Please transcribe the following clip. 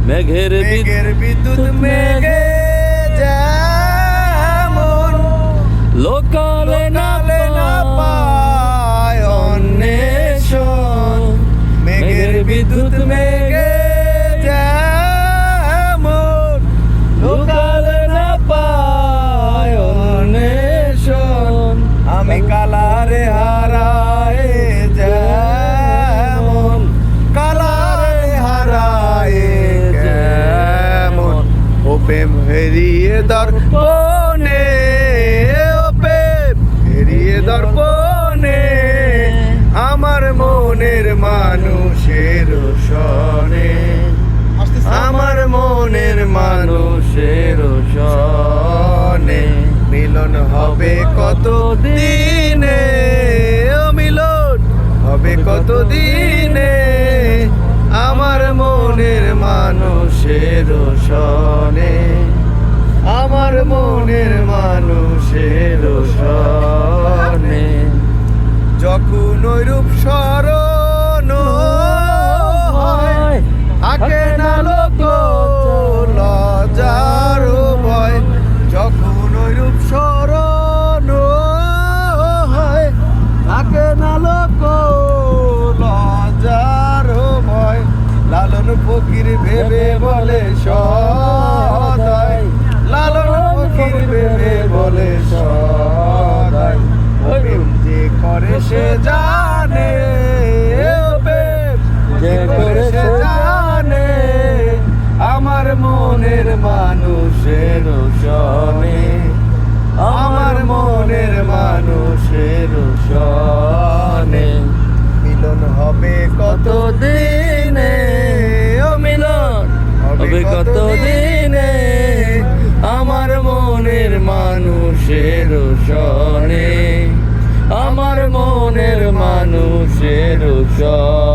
মেঘের বিদ্যুৎ মেঘে যেমন লোকালে না পায় অন্বেষণ, মেঘের বিদ্যুৎ মেঘে যেমন লোকালে না পায় অন্বেষণ। আমি কালারে হারায় যেমন, কালারে হারায় যেমন, ও প্রেম হেরিয়ে দর্পণে, ও প্রেম হেরিয়ে দর্পণে, আমার মনের মানুষের সনে, আমার মনের মানুষের সনে, মিলন হবে কত দিনে, ও মিলন হবে কত দিনে, আমার মনের মানুষের সনে, আমার মনের মানুষের সনে। যখন ওই রূপ স্মরণ হয়, থাকে না লোক লজ্জার ভয়, যখন ওই রূপ স্মরণ হয়, থাকে না লোক লজ্জার ভয়। লালন ফকির ভেবে বলে সদাই, লালন ফকির ভেবে বলে সদাই, প্রেম যে করে সে জানে, ও প্রেম যে করে সে জানে, আমার মনের মানুষের সনে, আমার মনের মানুষের সনে। মিলন হবে কত দিনে, ও মিলন হবে কত দিনে, আমার মনের মানুষের সনে, আমার মনের মানুষের সনে।